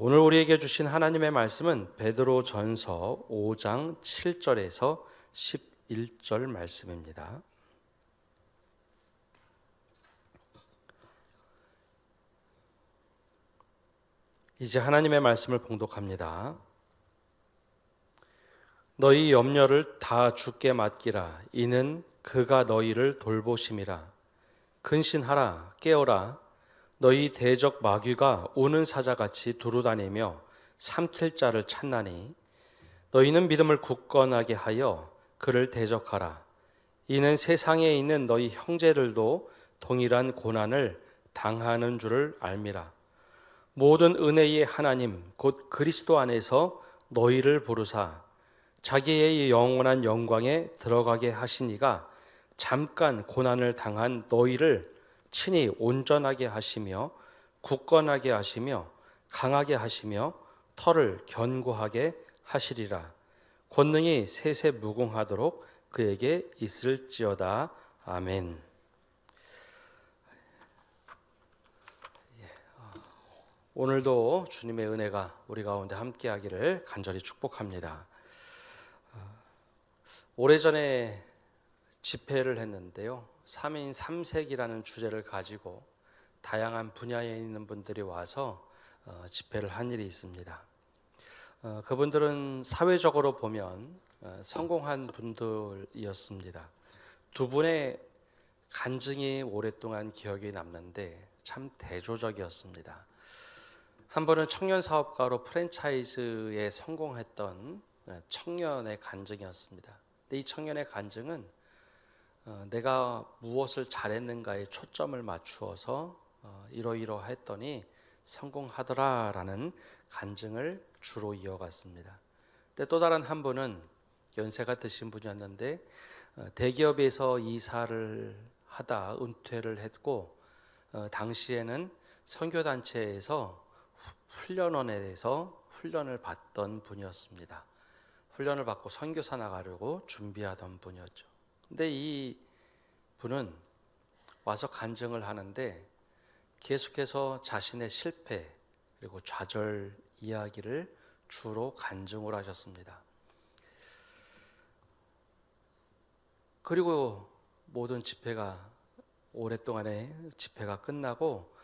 오늘 우리에게 주신 하나님의 말씀은 베드로전서 5장 7절에서 11절 말씀입니다. 이제 하나님의 말씀을 봉독합니다. 너희 염려를 다 주께 맡기라. 이는 그가 너희를 돌보심이라. 근신하라, 깨어라. 너희 대적 마귀가 우는 사자같이 두루다니며 삼킬 자를 찾나니 너희는 믿음을 굳건하게 하여 그를 대적하라. 이는 세상에 있는 너희 형제들도 동일한 고난을 당하는 줄을 알미라. 모든 은혜의 하나님 곧 그리스도 안에서 너희를 부르사 자기의 영원한 영광에 들어가게 하시니가 잠깐 고난을 당한 너희를 친히 온전하게 하시며 굳건하게 하시며 강하게 하시며 털을 견고하게 하시리라. 권능이 세세 무궁하도록 그에게 있을지어다. 아멘. 오늘도 주님의 은혜가 우리 가운데 함께하기를 간절히 축복합니다. 오래전에 집회를 했는데요. 3인 3색이라는 주제를 가지고 다양한 분야에 있는 분들이 와서 집회를 한 일이 있습니다. 그분들은 사회적으로 보면 성공한 분들이었습니다. 두 분의 간증이 오랫동안 기억에 남는데 참 대조적이었습니다. 한 분은 청년 사업가로 프랜차이즈에 성공했던 청년의 간증이었습니다. 근데 이 청년의 간증은 내가 무엇을 잘했는가에 초점을 맞추어서 이러이러했더니 성공하더라라는 간증을 주로 이어갔습니다. 근데 또 다른 한 분은 연세가 드신 분이었는데 대기업에서 이사를 하다 은퇴를 했고 당시에는 선교단체에서 훈련원에서 훈련을 받던 분이었습니다. 훈련을 받고 선교사 나가려고 준비하던 분이었죠. 근데 이 분은 와서 간증을 하는데 계속해서 자신의 실패 그리고 좌절 이야기를 주로 간증을 하셨습니다. 그리고 모든 집회가 오랫동안의 집회가 끝나고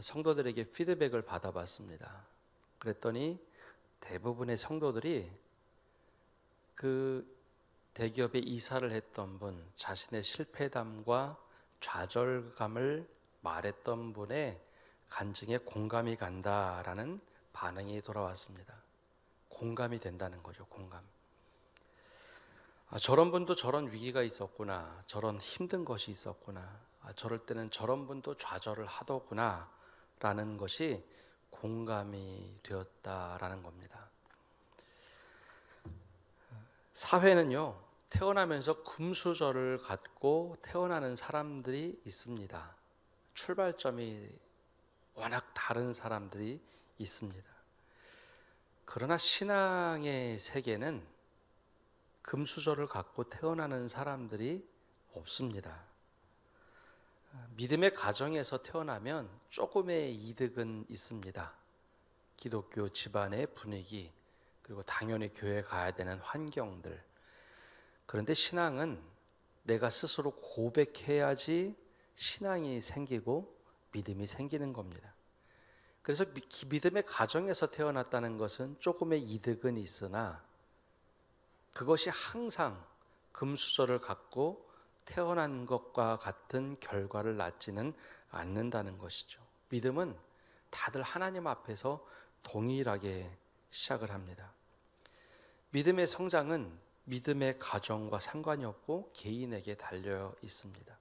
성도들에게 피드백을 받아봤습니다. 그랬더니 대부분의 성도들이 그 대기업에 이사를 했던 분, 자신의 실패담과 좌절감을 말했던 분의 간증에 공감이 간다라는 반응이 돌아왔습니다. 공감이 된다는 거죠, 공감. 저런 분도 저런 위기가 있었구나, 저런 힘든 것이 있었구나, 저럴 때는 저런 분도 좌절을 하더구나 라는 것이 공감이 되었다라는 겁니다. 사회는요, 태어나면서 금수저를 갖고 태어나는 사람들이 있습니다. 출발점이 워낙 다른 사람들이 있습니다. 그러나 신앙의 세계는 금수저를 갖고 태어나는 사람들이 없습니다. 믿음의 가정에서 태어나면 조금의 이득은 있습니다. 기독교 집안의 분위기, 그리고 당연히 교회 가야 되는 환경들. 그런데 신앙은 내가 스스로 고백해야지 신앙이 생기고 믿음이 생기는 겁니다. 그래서 믿음의 가정에서 태어났다는 것은 조금의 이득은 있으나 그것이 항상 금수저를 갖고 태어난 것과 같은 결과를 낳지는 않는다는 것이죠. 믿음은 다들 하나님 앞에서 동일하게 시작을 합니다. 믿음의 성장은 믿음의 가정과 상관이 없고 개인에게 달려 있습니다.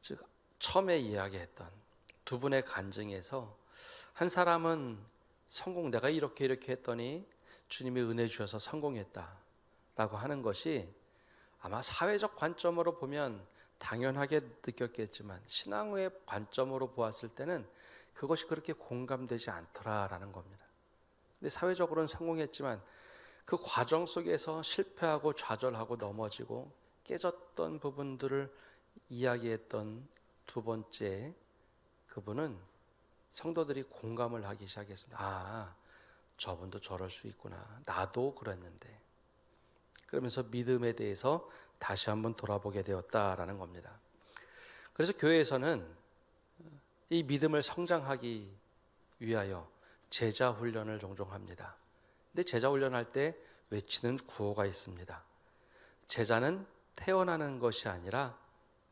즉 처음에 이야기했던 두 분의 간증에서 한 사람은 내가 이렇게 했더니 주님이 은혜 주셔서 성공했다라고 하는 것이 아마 사회적 관점으로 보면 당연하게 느꼈겠지만 신앙의 관점으로 보았을 때는 그것이 그렇게 공감되지 않더라라는 겁니다. 근데 사회적으로는 성공했지만 그 과정 속에서 실패하고 좌절하고 넘어지고 깨졌던 부분들을 이야기했던 두 번째 그분은 성도들이 공감을 하기 시작했습니다. 아, 저분도 저럴 수 있구나. 나도 그랬는데. 그러면서 믿음에 대해서 다시 한번 돌아보게 되었다라는 겁니다. 그래서 교회에서는 이 믿음을 성장하기 위하여 제자 훈련을 종종 합니다. 근데 제자 훈련할 때 외치는 구호가 있습니다. 제자는 태어나는 것이 아니라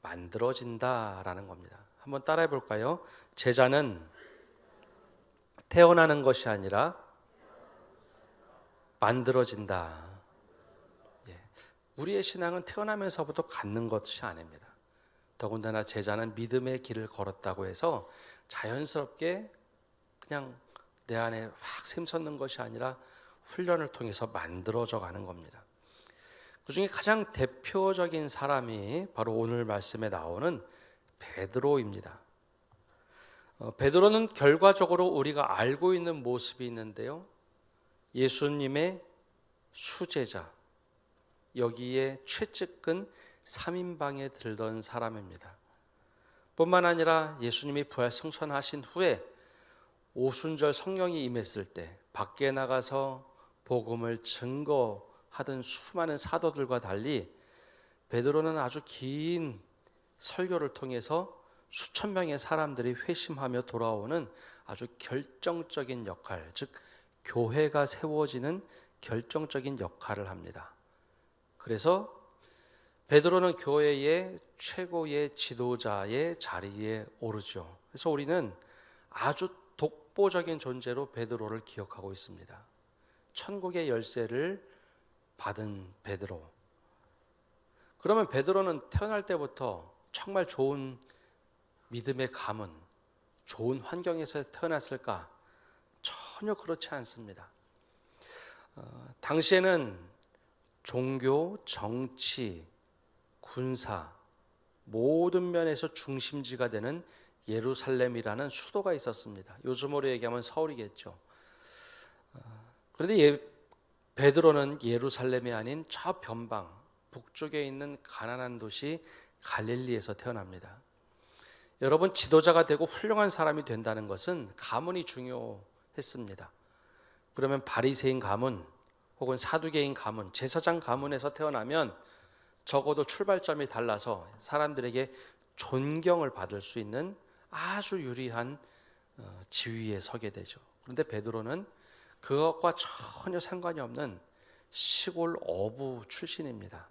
만들어진다라는 겁니다. 한번 따라해 볼까요? 제자는 태어나는 것이 아니라 만들어진다. 예. 우리의 신앙은 태어나면서부터 갖는 것이 아닙니다. 더군다나 제자는 믿음의 길을 걸었다고 해서 자연스럽게 그냥 내 안에 확 샘솟는 것이 아니라 훈련을 통해서 만들어져 가는 겁니다. 그 중에 가장 대표적인 사람이 바로 오늘 말씀에 나오는 베드로입니다. 베드로는 결과적으로 우리가 알고 있는 모습이 있는데요. 예수님의 수제자, 여기에 최측근 3인방에 들던 사람입니다. 뿐만 아니라 예수님이 부활 승천하신 후에 오순절 성령이 임했을 때 밖에 나가서 복음을 증거하던 수많은 사도들과 달리 베드로는 아주 긴 설교를 통해서 수천 명의 사람들이 회심하며 돌아오는 아주 결정적인 역할, 즉 교회가 세워지는 결정적인 역할을 합니다. 그래서 베드로는 교회의 최고의 지도자의 자리에 오르죠. 그래서 우리는 아주 독보적인 존재로 베드로를 기억하고 있습니다. 천국의 열쇠를 받은 베드로. 그러면 베드로는 태어날 때부터 정말 좋은 믿음의 가문, 좋은 환경에서 태어났을까? 전혀 그렇지 않습니다. 당시에는 종교, 정치, 군사 모든 면에서 중심지가 되는 예루살렘이라는 수도가 있었습니다. 요즘으로 얘기하면 서울이겠죠. 그런데 베드로는 예루살렘이 아닌 저 변방 북쪽에 있는 가나안 도시 갈릴리에서 태어납니다. 여러분, 지도자가 되고 훌륭한 사람이 된다는 것은 가문이 중요했습니다. 그러면 바리새인 가문 혹은 사두개인 가문, 제사장 가문에서 태어나면 적어도 출발점이 달라서 사람들에게 존경을 받을 수 있는 아주 유리한 지위에 서게 되죠. 그런데 베드로는 그것과 전혀 상관이 없는 시골 어부 출신입니다.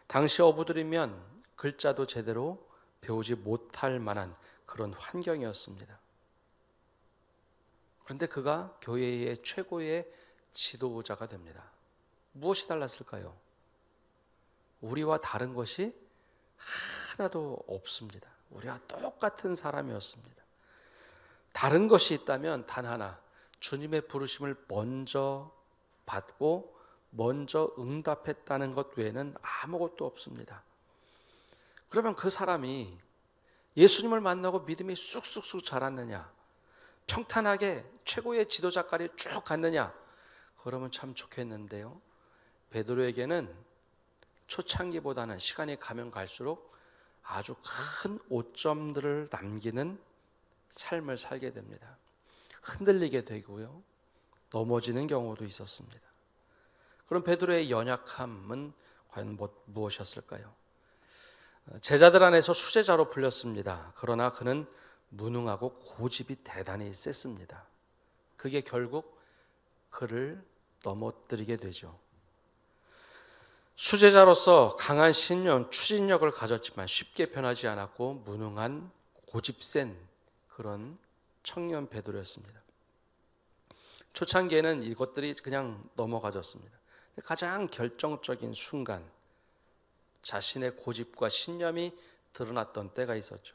당시 어부들이면 글자도 제대로 배우지 못할 만한 그런 환경이었습니다. 그런데 그가 교회의 최고의 지도자가 됩니다. 무엇이 달랐을까요? 우리와 다른 것이 하나도 없습니다. 우리와 똑같은 사람이었습니다. 다른 것이 있다면 단 하나, 주님의 부르심을 먼저 받고 먼저 응답했다는 것 외에는 아무것도 없습니다. 그러면 그 사람이 예수님을 만나고 믿음이 쑥쑥쑥 자랐느냐, 평탄하게 최고의 지도자까지 쭉 갔느냐, 그러면 참 좋겠는데요. 베드로에게는 초창기보다는 시간이 가면 갈수록 아주 큰 오점들을 남기는 삶을 살게 됩니다. 흔들리게 되고요, 넘어지는 경우도 있었습니다. 그럼 베드로의 연약함은 과연 무엇이었을까요? 제자들 안에서 수제자로 불렸습니다. 그러나 그는 무능하고 고집이 대단히 셌습니다. 그게 결국 그를 넘어뜨리게 되죠. 수제자로서 강한 신념, 추진력을 가졌지만 쉽게 변하지 않았고 무능한 고집센 그런 청년 베드로였습니다. 초창기에는 이것들이 그냥 넘어가졌습니다. 가장 결정적인 순간 자신의 고집과 신념이 드러났던 때가 있었죠.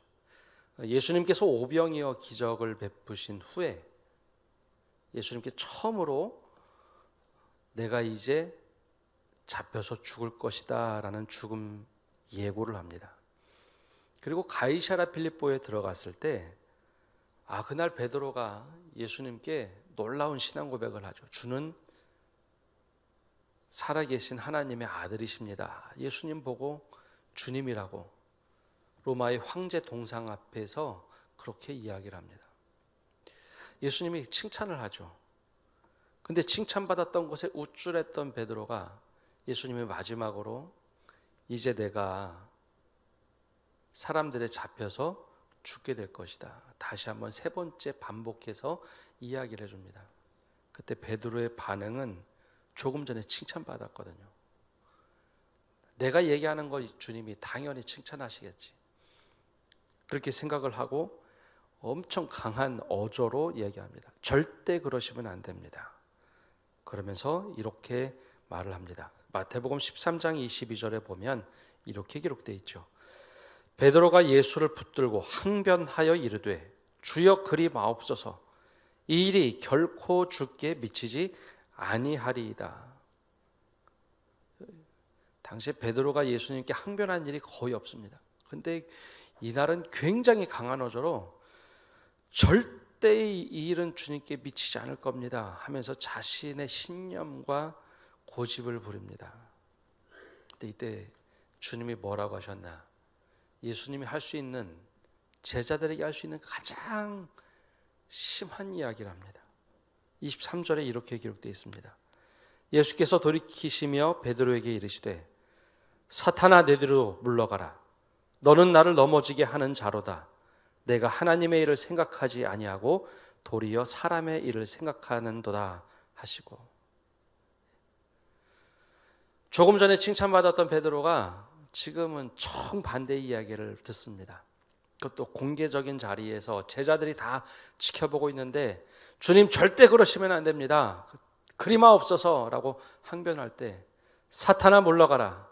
예수님께서 오병이어 기적을 베푸신 후에 예수님께 처음으로 내가 이제 잡혀서 죽을 것이다 라는 죽음 예고를 합니다. 그리고 가이사랴 필립보에 들어갔을 때 그날 베드로가 예수님께 놀라운 신앙 고백을 하죠. 주는 살아계신 하나님의 아들이십니다. 예수님 보고 주님이라고 로마의 황제 동상 앞에서 그렇게 이야기를 합니다. 예수님이 칭찬을 하죠. 근데 칭찬받았던 곳에 우쭐했던 베드로가 예수님이 마지막으로 이제 내가 사람들에 잡혀서 죽게 될 것이다. 다시 한번 세 번째 반복해서 이야기를 해줍니다. 그때 베드로의 반응은 조금 전에 칭찬받았거든요. 내가 얘기하는 거 주님이 당연히 칭찬하시겠지. 그렇게 생각을 하고 엄청 강한 어조로 얘기합니다. 절대 그러시면 안 됩니다. 그러면서 이렇게 말을 합니다. 마태복음 13장 22절에 보면 이렇게 기록되어 있죠. 베드로가 예수를 붙들고 항변하여 이르되 주여 그리 마옵소서 이 일이 결코 주께 미치지 아니하리이다. 당시에 베드로가 예수님께 항변한 일이 거의 없습니다. 근데 이날은 굉장히 강한 어조로 절대 이 일은 주님께 미치지 않을 겁니다 하면서 자신의 신념과 고집을 부립니다. 근데 이때 주님이 뭐라고 하셨나? 예수님이 할 수 있는, 제자들에게 할 수 있는 가장 심한 이야기를 합니다. 23절에 이렇게 기록되어 있습니다. 예수께서 돌이키시며 베드로에게 이르시되 사탄아 내 뒤로 물러가라. 너는 나를 넘어지게 하는 자로다. 내가 하나님의 일을 생각하지 아니하고 도리어 사람의 일을 생각하는도다 하시고. 조금 전에 칭찬받았던 베드로가 지금은 정반대의 이야기를 듣습니다. 그것도 공개적인 자리에서 제자들이 다 지켜보고 있는데 주님 절대 그러시면 안 됩니다. 그리마옵소서라고 항변할 때 사탄아 물러가라.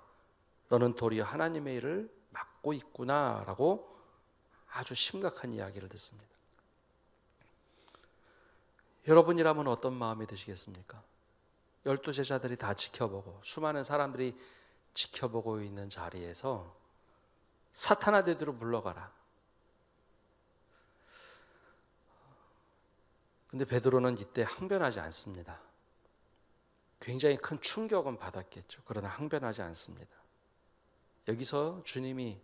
너는 도리어 하나님의 일을 맡고 있구나라고 아주 심각한 이야기를 듣습니다. 여러분이라면 어떤 마음이 드시겠습니까? 12제자들이 다 지켜보고 수많은 사람들이 지켜보고 있는 자리에서 사탄아 내 뒤로 물러가라. 근데 베드로는 이때 항변하지 않습니다. 굉장히 큰 충격은 받았겠죠. 그러나 항변하지 않습니다. 여기서 주님이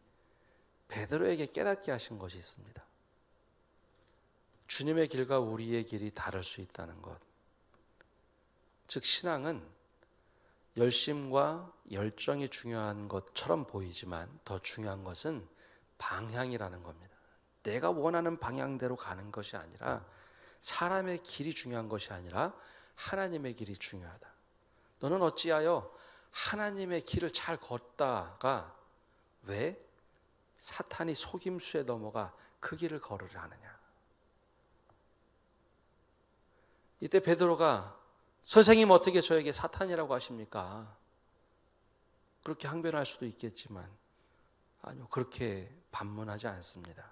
베드로에게 깨닫게 하신 것이 있습니다. 주님의 길과 우리의 길이 다를 수 있다는 것. 즉 신앙은 열심과 열정이 중요한 것처럼 보이지만 더 중요한 것은 방향이라는 겁니다. 내가 원하는 방향대로 가는 것이 아니라 사람의 길이 중요한 것이 아니라 하나님의 길이 중요하다. 너는 어찌하여 하나님의 길을 잘 걷다가 왜 사탄이 속임수에 넘어가 그 길을 걸으려 하느냐. 이때 베드로가 선생님 어떻게 저에게 사탄이라고 하십니까? 그렇게 항변할 수도 있겠지만 아니요, 그렇게 반문하지 않습니다.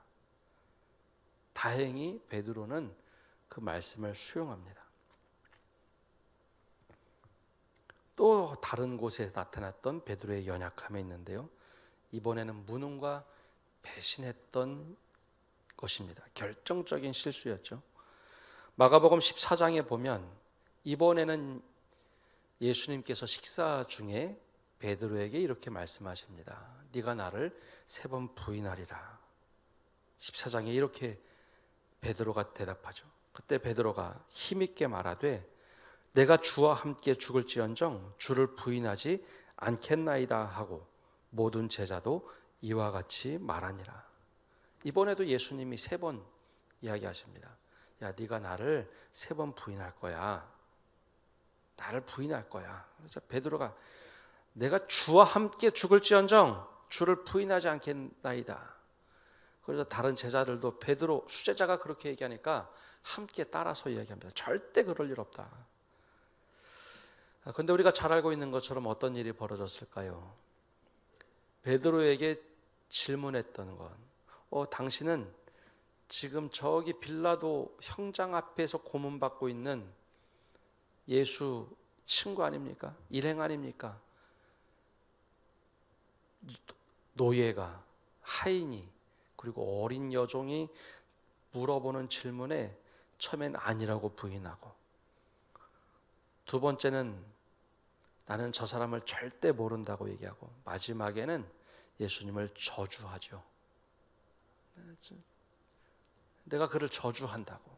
다행히 베드로는 그 말씀을 수용합니다. 또 다른 곳에 나타났던 베드로의 연약함이 있는데요. 이번에는 무능과 배신했던 것입니다. 결정적인 실수였죠. 마가복음 14장에 보면 이번에는 예수님께서 식사 중에 베드로에게 이렇게 말씀하십니다. 네가 나를 3번 부인하리라. 14장에 이렇게 베드로가 대답하죠. 그때 베드로가 힘있게 말하되 내가 주와 함께 죽을지언정 주를 부인하지 않겠나이다 하고 모든 제자도 이와 같이 말하니라. 이번에도 예수님이 3번 이야기하십니다. 야, 네가 나를 3번 부인할 거야. 나를 부인할 거야. 그래서 베드로가 내가 주와 함께 죽을지언정 주를 부인하지 않겠나이다. 그래서 다른 제자들도 베드로 수제자가 그렇게 얘기하니까 함께 따라서 이야기합니다. 절대 그럴 일 없다. 그런데 우리가 잘 알고 있는 것처럼 어떤 일이 벌어졌을까요? 베드로에게 질문했던 건 당신은 지금 저기 빌라도 형장 앞에서 고문받고 있는 예수 친구 아닙니까? 일행 아닙니까? 노예가, 하인이, 그리고 어린 여종이 물어보는 질문에 처음엔 아니라고 부인하고, 두 번째는 나는 저 사람을 절대 모른다고 얘기하고, 마지막에는 예수님을 저주하죠. 내가 그를 저주한다고.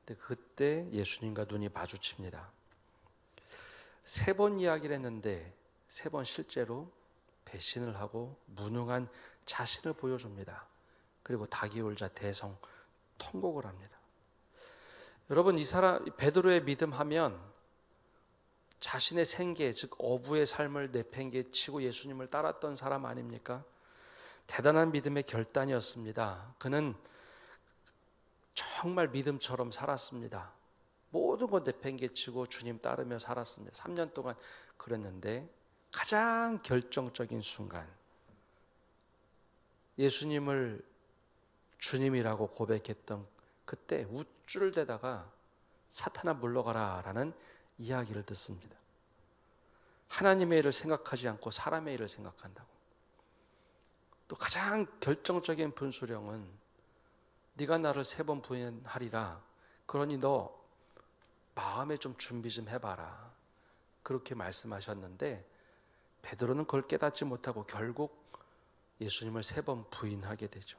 근데 그때 예수님과 눈이 마주칩니다. 3번 이야기를 했는데 3번 실제로 배신을 하고 무능한 자신을 보여줍니다. 그리고 닭이 울자 대성 통곡을 합니다. 여러분, 이 사람 베드로의 믿음 하면 자신의 생계, 즉 어부의 삶을 내팽개치고 예수님을 따랐던 사람 아닙니까? 대단한 믿음의 결단이었습니다. 그는 정말 믿음처럼 살았습니다. 모든 것 내팽개치고 주님 따르며 살았습니다. 3년 동안 그랬는데 가장 결정적인 순간 예수님을 주님이라고 고백했던 그때 우쭐 대다가 사탄아 물러가라 라는 이야기를 듣습니다. 하나님의 일을 생각하지 않고 사람의 일을 생각한다고. 또 가장 결정적인 분수령은 네가 나를 3번 부인하리라. 그러니 너 마음에 좀 준비 좀 해봐라. 그렇게 말씀하셨는데 베드로는 그걸 깨닫지 못하고 결국 예수님을 3번 부인하게 되죠.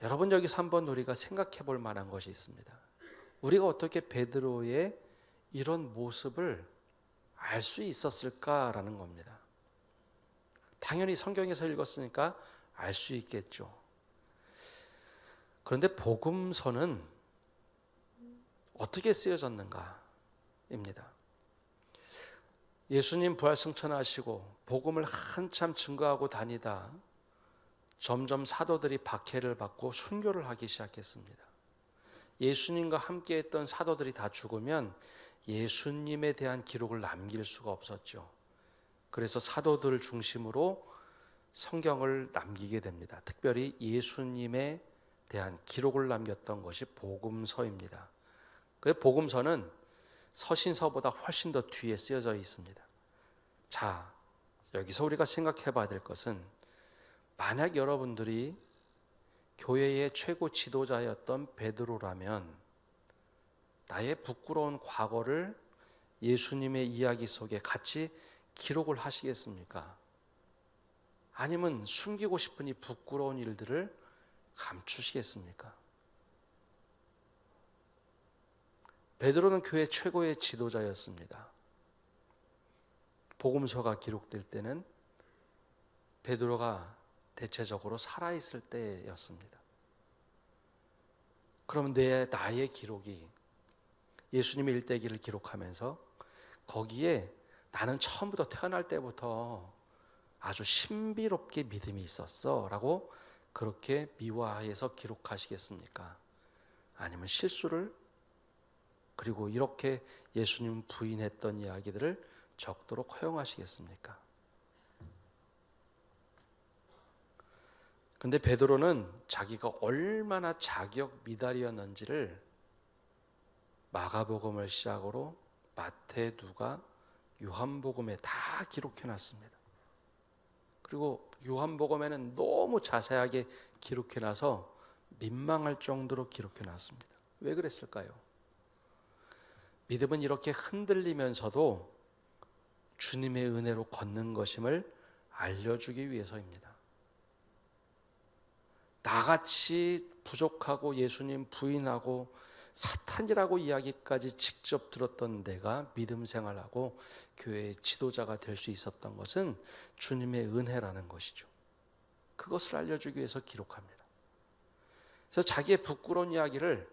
여러분, 여기서 한번 우리가 생각해 볼 만한 것이 있습니다. 우리가 어떻게 베드로의 이런 모습을 알 수 있었을까라는 겁니다. 당연히 성경에서 읽었으니까 알 수 있겠죠. 그런데 복음서는 어떻게 쓰여졌는가입니다. 예수님 부활승천하시고 복음을 한참 증거하고 다니다 점점 사도들이 박해를 받고 순교를 하기 시작했습니다. 예수님과 함께했던 사도들이 다 죽으면 예수님에 대한 기록을 남길 수가 없었죠. 그래서 사도들을 중심으로 성경을 남기게 됩니다. 특별히 예수님에 대한 기록을 남겼던 것이 복음서입니다. 그래서 복음서는 서신서보다 훨씬 더 뒤에 쓰여져 있습니다. 자, 여기서 우리가 생각해 봐야 될 것은 만약 여러분들이 교회의 최고 지도자였던 베드로라면 나의 부끄러운 과거를 예수님의 이야기 속에 같이 기록을 하시겠습니까? 아니면 숨기고 싶은 이 부끄러운 일들을 감추시겠습니까? 베드로는 교회 최고의 지도자였습니다. 복음서가 기록될 때는 베드로가 대체적으로 살아있을 때였습니다. 그럼 나의 기록이 예수님의 일대기를 기록하면서 거기에 나는 처음부터 태어날 때부터 아주 신비롭게 믿음이 있었어 라고 그렇게 미화해서 기록하시겠습니까? 아니면 실수를 그리고 이렇게 예수님 부인했던 이야기들을 적도록 허용하시겠습니까? 근데 베드로는 자기가 얼마나 자격 미달이었는지를 마가복음을 시작으로 마태, 누가, 요한복음에 다 기록해 놨습니다. 그리고 요한복음에는 너무 자세하게 기록해 놔서 민망할 정도로 기록해 놨습니다. 왜 그랬을까요? 믿음은 이렇게 흔들리면서도 주님의 은혜로 걷는 것임을 알려주기 위해서입니다. 나같이 부족하고 예수님 부인하고 사탄이라고 이야기까지 직접 들었던 내가 믿음 생활하고 교회의 지도자가 될 수 있었던 것은 주님의 은혜라는 것이죠. 그것을 알려주기 위해서 기록합니다. 그래서 자기의 부끄러운 이야기를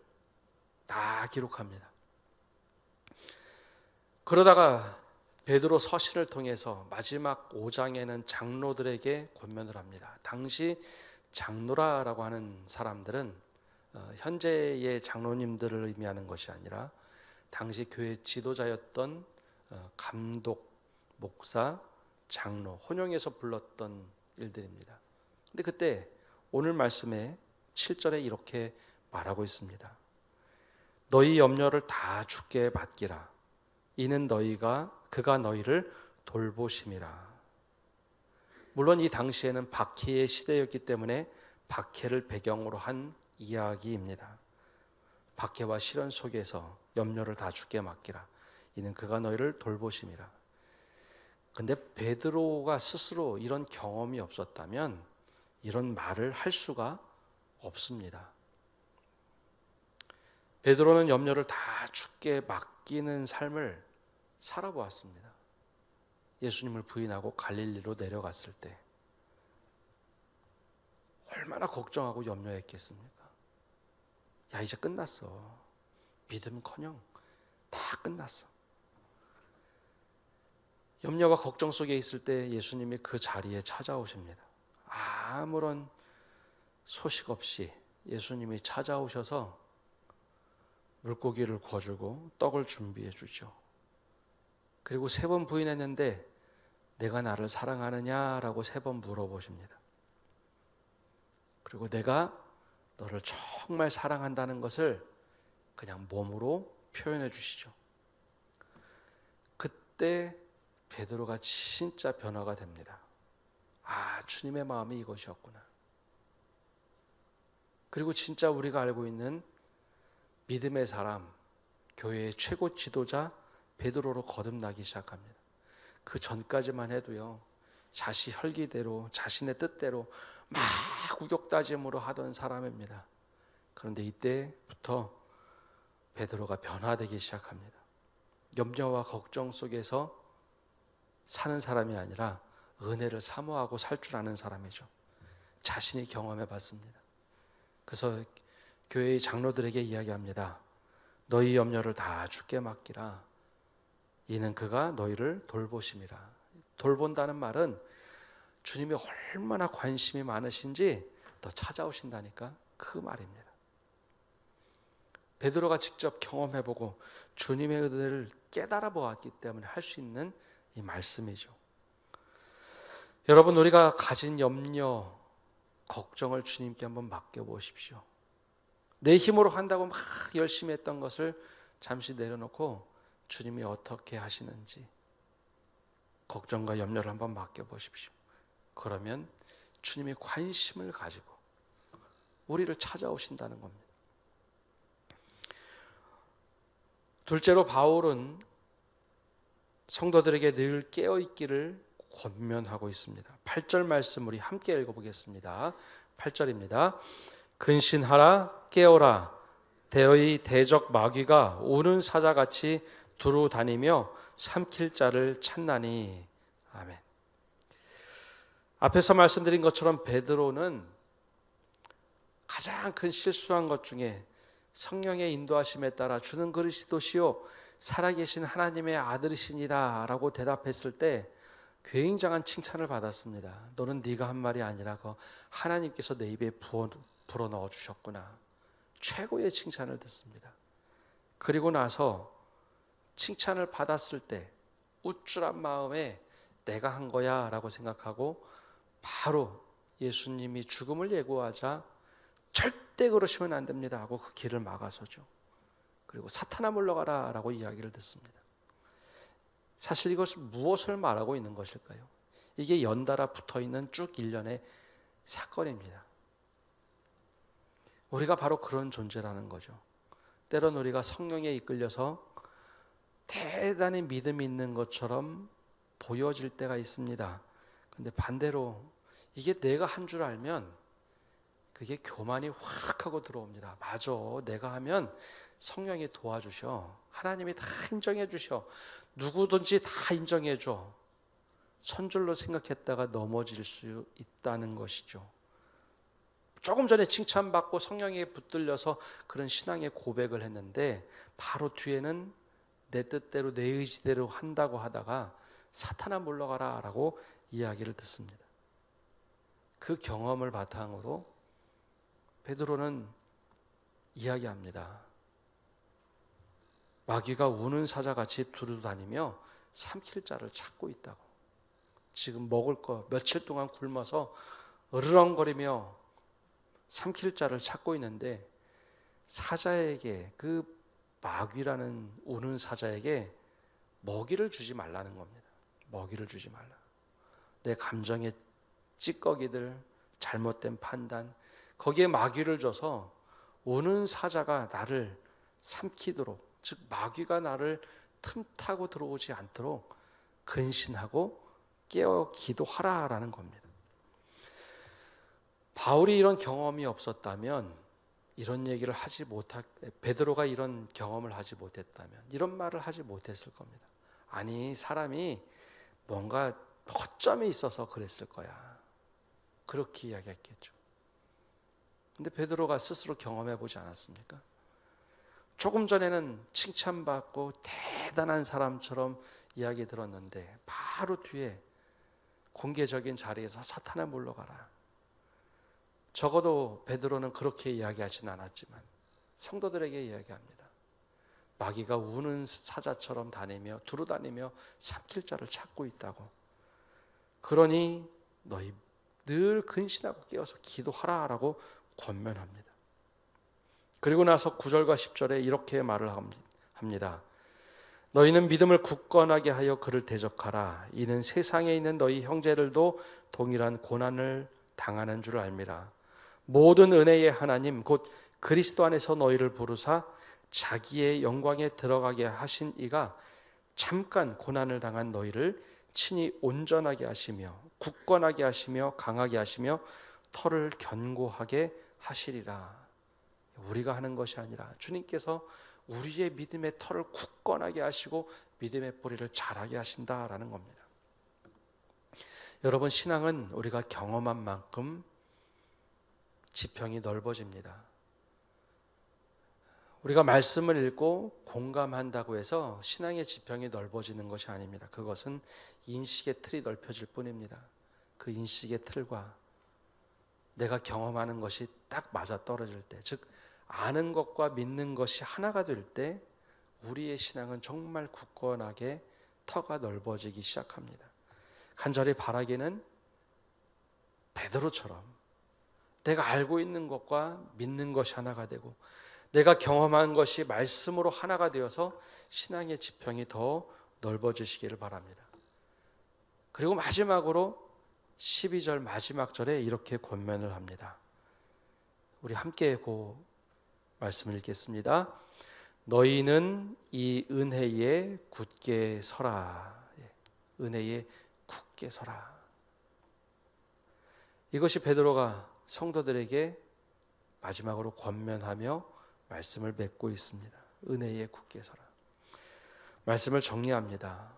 다 기록합니다. 그러다가 베드로 서신을 통해서 마지막 5장에는 장로들에게 권면을 합니다. 당시 장로라고 하는 사람들은 현재의 장로님들을 의미하는 것이 아니라 당시 교회 지도자였던 감독, 목사, 장로, 혼용해서 불렀던 일들입니다. 근데 그때 오늘 말씀에 7절에 이렇게 말하고 있습니다. 너희 염려를 다 주께 맡기라. 이는 그가 너희를 돌보심이라. 물론 이 당시에는 박해의 시대였기 때문에 박해를 배경으로 한 이야기입니다. 박해와 시련 속에서 염려를 다 주께 맡기라. 이는 그가 너희를 돌보심이라. 근데 베드로가 스스로 이런 경험이 없었다면 이런 말을 할 수가 없습니다. 베드로는 염려를 다 주께 맡기는 삶을 살아보았습니다. 예수님을 부인하고 갈릴리로 내려갔을 때 얼마나 걱정하고 염려했겠습니까? 야, 이제 끝났어. 믿음커녕 다 끝났어. 염려와 걱정 속에 있을 때 예수님이 그 자리에 찾아오십니다. 아무런 소식 없이 예수님이 찾아오셔서 물고기를 구워주고 떡을 준비해 주죠. 그리고 3번 부인했는데 내가 나를 사랑하느냐라고 3번 물어보십니다. 그리고 내가 너를 정말 사랑한다는 것을 그냥 몸으로 표현해 주시죠. 그때 베드로가 진짜 변화가 됩니다. 아, 주님의 마음이 이것이었구나. 그리고 진짜 우리가 알고 있는 믿음의 사람, 교회의 최고 지도자 베드로로 거듭나기 시작합니다. 그 전까지만 해도요, 자시 혈기대로 자신의 뜻대로 막 우격다짐으로 하던 사람입니다. 그런데 이때부터 베드로가 변화되기 시작합니다. 염려와 걱정 속에서 사는 사람이 아니라 은혜를 사모하고 살 줄 아는 사람이죠. 자신이 경험해 봤습니다. 그래서 교회의 장로들에게 이야기합니다. 너희 염려를 다 주께 맡기라. 이는 그가 너희를 돌보심이라. 돌본다는 말은 주님이 얼마나 관심이 많으신지 더 찾아오신다니까 그 말입니다. 베드로가 직접 경험해보고 주님의 은혜를 깨달아 보았기 때문에 할 수 있는 이 말씀이죠. 여러분, 우리가 가진 염려, 걱정을 주님께 한번 맡겨보십시오. 내 힘으로 한다고 막 열심히 했던 것을 잠시 내려놓고 주님이 어떻게 하시는지 걱정과 염려를 한번 맡겨보십시오. 그러면 주님이 관심을 가지고 우리를 찾아오신다는 겁니다. 둘째로 바울은 성도들에게 늘 깨어있기를 권면하고 있습니다. 8절 말씀 우리 함께 읽어보겠습니다. 8절입니다. 근신하라, 깨어라. 대의 대적 마귀가 우는 사자같이 두루 다니며 삼킬 자를 찾나니. 아멘. 앞에서 말씀드린 것처럼 베드로는 가장 큰 실수한 것 중에 성령의 인도하심에 따라 주는 그리스도시요 살아계신 하나님의 아들이시니라 라고 대답했을 때 굉장한 칭찬을 받았습니다. 너는 네가 한 말이 아니라 하나님께서 내 입에 불어넣어 주셨구나. 최고의 칭찬을 듣습니다. 그리고 나서 칭찬을 받았을 때 우쭐한 마음에 내가 한 거야 라고 생각하고 바로 예수님이 죽음을 예고하자 절대 그러시면 안 됩니다 하고 그 길을 막아서죠. 그리고 사탄아 물러가라 라고 이야기를 듣습니다. 사실 이것은 무엇을 말하고 있는 것일까요? 이게 연달아 붙어있는 쭉 일련의 사건입니다. 우리가 바로 그런 존재라는 거죠. 때론 우리가 성령에 이끌려서 대단히 믿음이 있는 것처럼 보여질 때가 있습니다. 근데 반대로 이게 내가 한 줄 알면 그게 교만이 확 하고 들어옵니다. 맞아, 내가 하면 성령이 도와주셔. 하나님이 다 인정해 주셔. 누구든지 다 인정해 줘. 선줄로 생각했다가 넘어질 수 있다는 것이죠. 조금 전에 칭찬받고 성령에 붙들려서 그런 신앙의 고백을 했는데 바로 뒤에는 내 뜻대로 내 의지대로 한다고 하다가 사탄아 물러가라 라고 이야기를 듣습니다. 그 경험을 바탕으로 베드로는 이야기합니다. 마귀가 우는 사자같이 두루다니며 삼킬 자를 찾고 있다고. 지금 먹을 거 며칠 동안 굶어서 으르렁거리며 삼킬 자를 찾고 있는데 사자에게, 그 마귀라는 우는 사자에게 먹이를 주지 말라는 겁니다. 먹이를 주지 말라. 내 감정의 찌꺼기들, 잘못된 판단, 거기에 마귀를 줘서 우는 사자가 나를 삼키도록, 즉 마귀가 나를 틈타고 들어오지 않도록 근신하고 깨어 기도하라라는 겁니다. 바울이 이런 경험이 없었다면 이런 얘기를 베드로가 이런 경험을 하지 못했다면, 이런 말을 하지 못했을 겁니다. 아니, 사람이 뭔가 허점이 있어서 그랬을 거야, 그렇게 이야기했겠죠. 근데 베드로가 스스로 경험해 보지 않았습니까? 조금 전에는 칭찬받고 대단한 사람처럼 이야기 들었는데 바로 뒤에 공개적인 자리에서 사탄아 물러가라. 적어도 베드로는 그렇게 이야기하진 않았지만 성도들에게 이야기합니다. 마귀가 우는 사자처럼 두루다니며 삼킬 자를 찾고 있다고. 그러니 너희 늘 근신하고 깨어서 기도하라라고 권면합니다. 그리고 나서 9절과 10절에 이렇게 말을 합니다. 너희는 믿음을 굳건하게 하여 그를 대적하라. 이는 세상에 있는 너희 형제들도 동일한 고난을 당하는 줄 알미라. 모든 은혜의 하나님 곧 그리스도 안에서 너희를 부르사 자기의 영광에 들어가게 하신 이가 잠깐 고난을 당한 너희를 친히 온전하게 하시며 굳건하게 하시며 강하게 하시며 터를 견고하게 하시리라. 우리가 하는 것이 아니라 주님께서 우리의 믿음의 터를 굳건하게 하시고 믿음의 뿌리를 자라게 하신다라는 겁니다. 여러분, 신앙은 우리가 경험한 만큼 지평이 넓어집니다. 우리가 말씀을 읽고 공감한다고 해서 신앙의 지평이 넓어지는 것이 아닙니다. 그것은 인식의 틀이 넓혀질 뿐입니다. 그 인식의 틀과 내가 경험하는 것이 딱 맞아떨어질 때, 즉 아는 것과 믿는 것이 하나가 될 때 우리의 신앙은 정말 굳건하게 터가 넓어지기 시작합니다. 간절히 바라기는 베드로처럼 내가 알고 있는 것과 믿는 것이 하나가 되고 내가 경험한 것이 말씀으로 하나가 되어서 신앙의 지평이 더 넓어지시기를 바랍니다. 그리고 마지막으로 12절 마지막 절에 이렇게 권면을 합니다. 우리 함께 말씀을 읽겠습니다. 너희는 이 은혜에 굳게 서라. 은혜에 굳게 서라. 이것이 베드로가 성도들에게 마지막으로 권면하며 말씀을 맺고 있습니다. 은혜에 굳게 서라. 말씀을 정리합니다.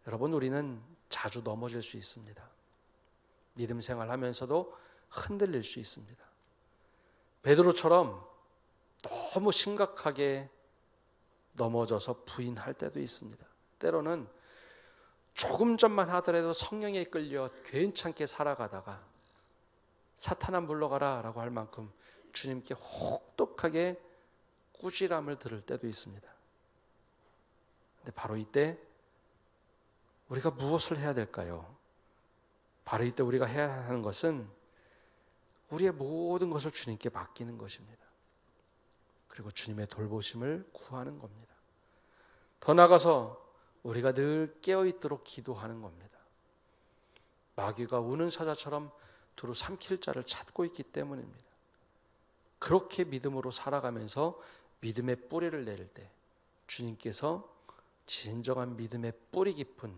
여러분, 우리는 자주 넘어질 수 있습니다. 믿음 생활하면서도 흔들릴 수 있습니다. 베드로처럼 너무 심각하게 넘어져서 부인할 때도 있습니다. 때로는 조금 전만 하더라도 성령에 끌려 괜찮게 살아가다가 사탄아 물러가라 라고 할 만큼 주님께 혹독하게 꾸지람을 들을 때도 있습니다. 근데 바로 이때 우리가 무엇을 해야 될까요? 바로 이때 우리가 해야 하는 것은 우리의 모든 것을 주님께 맡기는 것입니다. 그리고 주님의 돌보심을 구하는 겁니다. 더 나아가서 우리가 늘 깨어있도록 기도하는 겁니다. 마귀가 우는 사자처럼 두루 삼킬 자를 찾고 있기 때문입니다. 그렇게 믿음으로 살아가면서 믿음의 뿌리를 내릴 때 주님께서 진정한 믿음의 뿌리 깊은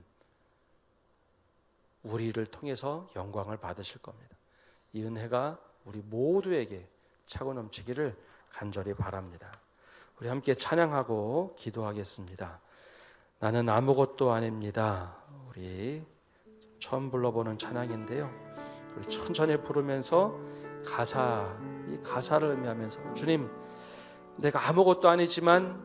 우리를 통해서 영광을 받으실 겁니다. 이 은혜가 우리 모두에게 차고 넘치기를 간절히 바랍니다. 우리 함께 찬양하고 기도하겠습니다. 나는 아무것도 아닙니다. 우리 처음 불러보는 찬양인데요. 우리 천천히 부르면서 이 가사를 의미하면서 주님, 내가 아무것도 아니지만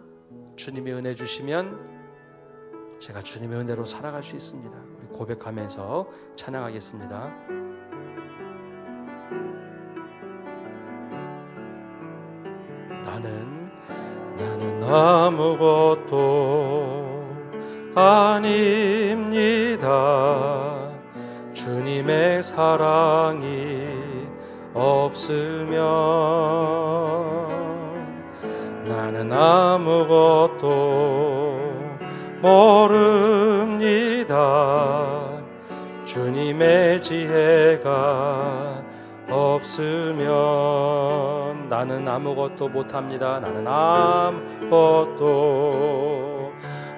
주님이 은혜 주시면 제가 주님의 은혜로 살아갈 수 있습니다. 우리 고백하면서 찬양하겠습니다. 나는 아무것도 아닙니다. 주님의 사랑이 없으면 나는 아무것도 모릅니다. 주님의 지혜가 없으면 나는 아무것도 못합니다. 나는 아무것도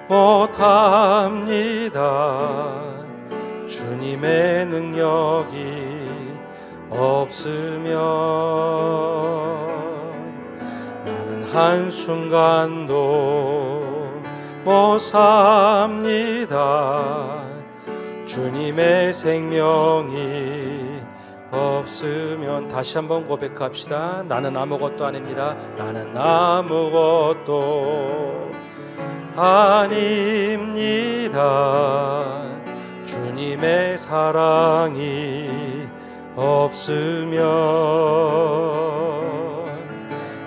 못합니다. 주님의 능력이 없으면 한순간도 못 삽니다. 주님의 생명이 없으면. 다시 한번 고백합시다. 나는 아무것도 아닙니다. 나는 아무것도 아닙니다. 주님의 사랑이 없으면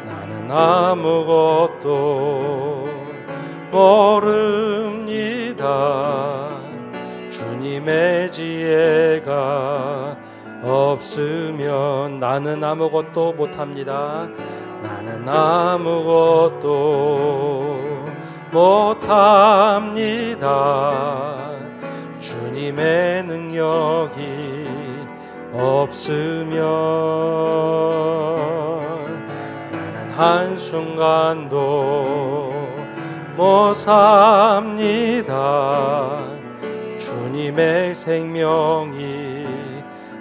나는 아무것도 모릅니다. 주님의 지혜가 없으면 나는 아무것도 못합니다. 나는 아무것도 못합니다. 주님의 능력이 없으면 나는 한순간도 못 삽니다. 주님의 생명이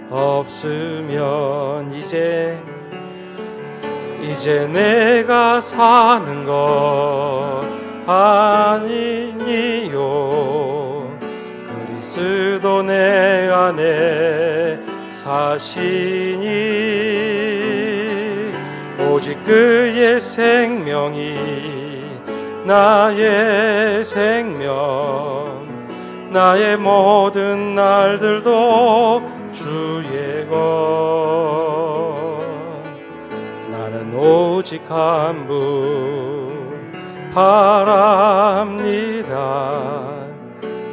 없으면 이제 내가 사는 것 아니니요. 그리스도 내 안에 사시니 오직 그의 생명이 나의 생명, 나의 모든 날들도 주의 것. 나는 오직 한 분 바랍니다.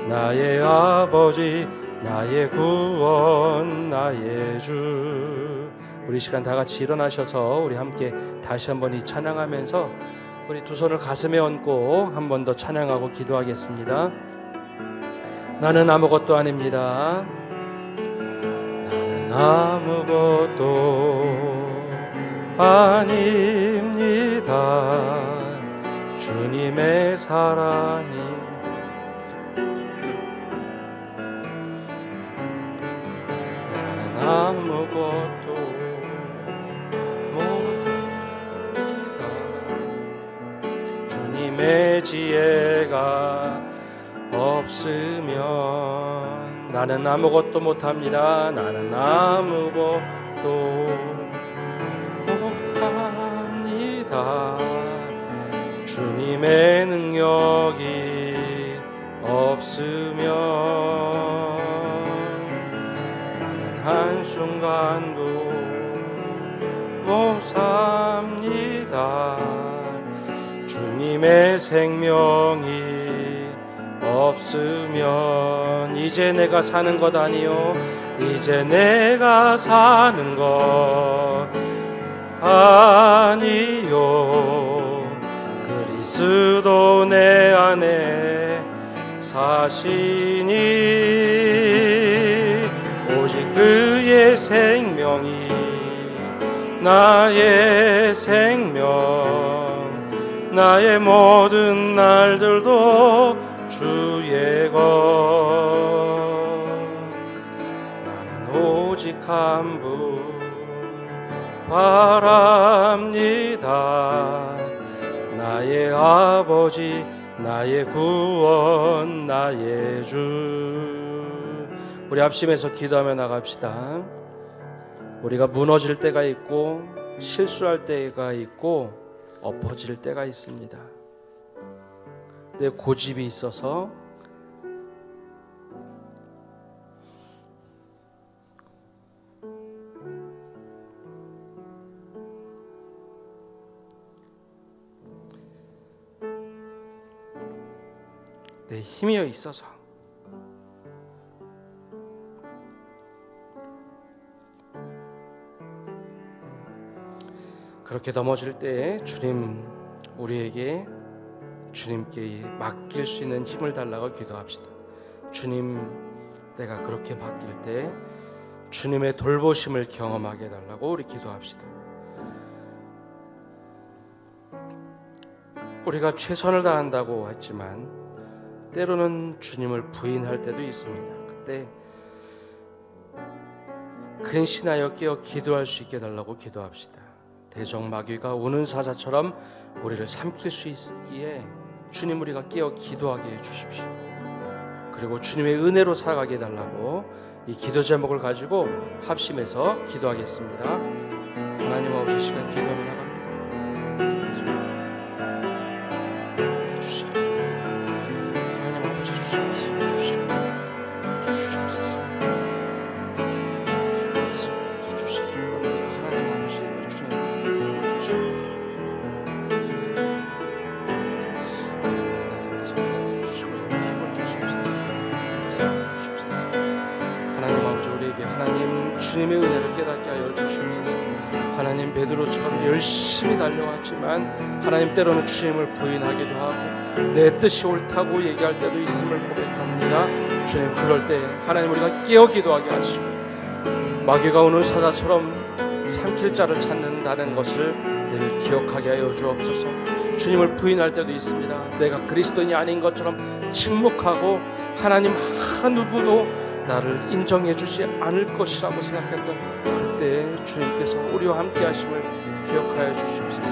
나의 아버지, 나의 구원, 나의 주. 우리 시간 다 같이 일어나셔서 우리 함께 다시 한번 이 찬양하면서 우리 두 손을 가슴에 얹고 한 번 더 찬양하고 기도하겠습니다. 나는 아무것도 아닙니다. 나는 아무것도 아닙니다. 주님의 사랑이 나는 아무것도 못합니다. 주님의 지혜가 없으면 나는 아무것도 못합니다. 나는 아무것도 못합니다. 주님의 능력이 없으면 나는 한순간도 못 삽니다. 주님의 생명이 없으면 이제 내가 사는 것 아니요. 이제 내가 사는 것 아니요. 그리스도 내 안에 사시니 오직 그의 생명이 나의 생명, 나의 모든 날들도 주의 것. 나는 오직 한 분 바랍니다. 나의 아버지, 나의 구원, 나의 주. 우리 합심해서 기도하며 나갑시다. 우리가 무너질 때가 있고 실수할 때가 있고 엎어질 때가 있습니다. 내 고집이 있어서 내 힘이 있어서 그렇게 넘어질 때 주님 우리에게 주님께 맡길 수 있는 힘을 달라고 기도합시다. 주님, 내가 그렇게 맡길 때 주님의 돌보심을 경험하게 해달라고 우리 기도합시다. 우리가 최선을 다한다고 했지만 때로는 주님을 부인할 때도 있습니다. 그때 근신하여 깨어 기도할 수 있게 해달라고 기도합시다. 대적마귀가 우는 사자처럼 우리를 삼킬 수 있기에 주님 우리가 깨어 기도하게 해주십시오. 그리고 주님의 은혜로 살아가게 해달라고 이 기도 제목을 가지고 합심해서 기도하겠습니다. 하나님 아버지, 시간 기도하며 나갑니다. 하나님 아버지 주시옵소서. 주님의 은혜를 깨닫게 하여 주시옵소서. 하나님, 베드로처럼 열심히 달려왔지만 하나님 때로는 주님을 부인하기도 하고 내 뜻이 옳다고 얘기할 때도 있음을 고백합니다. 주님, 그럴 때 하나님 우리가 깨어 기도하게 하시고 마귀가 오는 사자처럼 삼킬 자를 찾는다는 것을 늘 기억하게 하여 주옵소서. 주님을 부인할 때도 있습니다. 내가 그리스도인이 아닌 것처럼 침묵하고 하나님 한 누구도 나를 인정해 주지 않을 것이라고 생각했던 그때 주님께서 우리와 함께 하심을 기억하여 주시옵소서.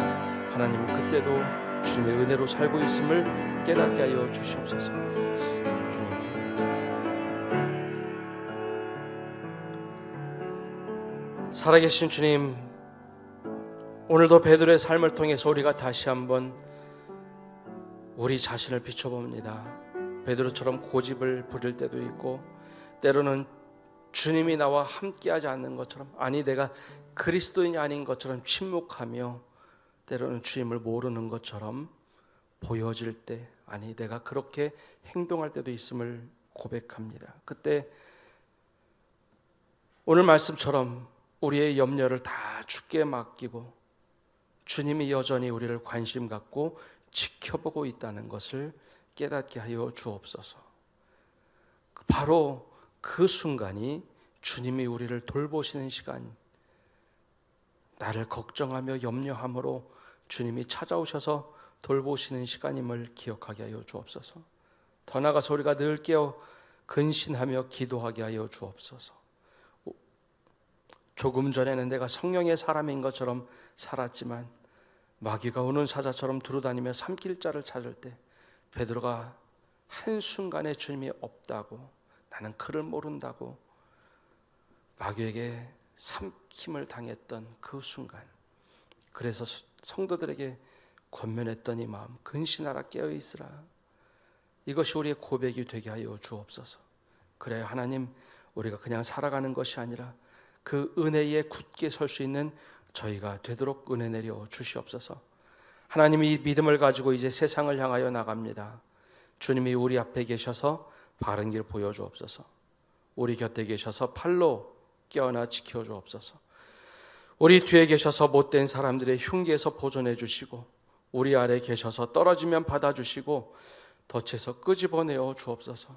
하나님, 그때도 주님의 은혜로 살고 있음을 깨닫게 하여 주시옵소서. 살아계신 주님, 오늘도 베드로의 삶을 통해서 우리가 다시 한번 우리 자신을 비춰봅니다. 베드로처럼 고집을 부릴 때도 있고 때로는 주님이 나와 함께하지 않는 것처럼, 아니 내가 그리스도인이 아닌 것처럼 침묵하며 때로는 주님을 모르는 것처럼 보여질 때, 아니 내가 그렇게 행동할 때도 있음을 고백합니다. 그때 오늘 말씀처럼 우리의 염려를 다 주께 맡기고 주님이 여전히 우리를 관심 갖고 지켜보고 있다는 것을 깨닫게 하여 주옵소서. 바로 그 순간이 주님이 우리를 돌보시는 시간, 나를 걱정하며 염려함으로 주님이 찾아오셔서 돌보시는 시간임을 기억하게 하여 주옵소서. 더 나아가서 우리가 늘 깨어 근신하며 기도하게 하여 주옵소서. 조금 전에는 내가 성령의 사람인 것처럼 살았지만 마귀가 오는 사자처럼 두루다니며 삼킬 자를 찾을 때 베드로가 한순간에 주님이 없다고, 나는 그를 모른다고 마귀에게 삼킴을 당했던 그 순간, 그래서 성도들에게 권면했던 이 마음, 근신하라, 깨어있으라, 이것이 우리의 고백이 되게 하여 주옵소서. 그래야 하나님, 우리가 그냥 살아가는 것이 아니라 그 은혜에 굳게 설 수 있는 저희가 되도록 은혜 내려 주시옵소서. 하나님이 이 믿음을 가지고 이제 세상을 향하여 나갑니다. 주님이 우리 앞에 계셔서 바른 길 보여주옵소서. 우리 곁에 계셔서 팔로 껴안아 지켜주옵소서. 우리 뒤에 계셔서 못된 사람들의 흉기에서 보존해 주시고 우리 아래 계셔서 떨어지면 받아주시고 덫에서 끄집어내어 주옵소서.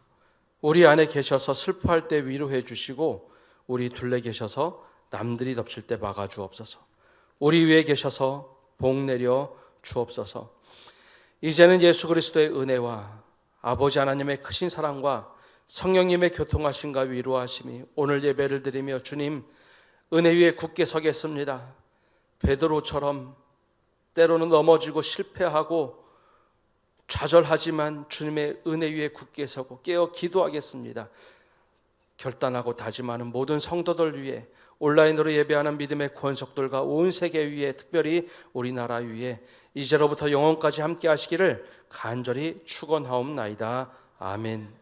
우리 안에 계셔서 슬퍼할 때 위로해 주시고 우리 둘레 계셔서 남들이 덮칠 때 막아 주옵소서. 우리 위에 계셔서 복 내려 주옵소서. 이제는 예수 그리스도의 은혜와 아버지 하나님의 크신 사랑과 성령님의 교통하심과 위로하심이 오늘 예배를 드리며 주님 은혜 위에 굳게 서겠습니다. 베드로처럼 때로는 넘어지고 실패하고 좌절하지만 주님의 은혜 위에 굳게 서고 깨어 기도하겠습니다. 결단하고 다짐하는 모든 성도들 위해, 온라인으로 예배하는 믿음의 권속들과 온 세계 위에, 특별히 우리나라 위에 이제로부터 영원까지 함께 하시기를 간절히 축원하옵나이다. 아멘.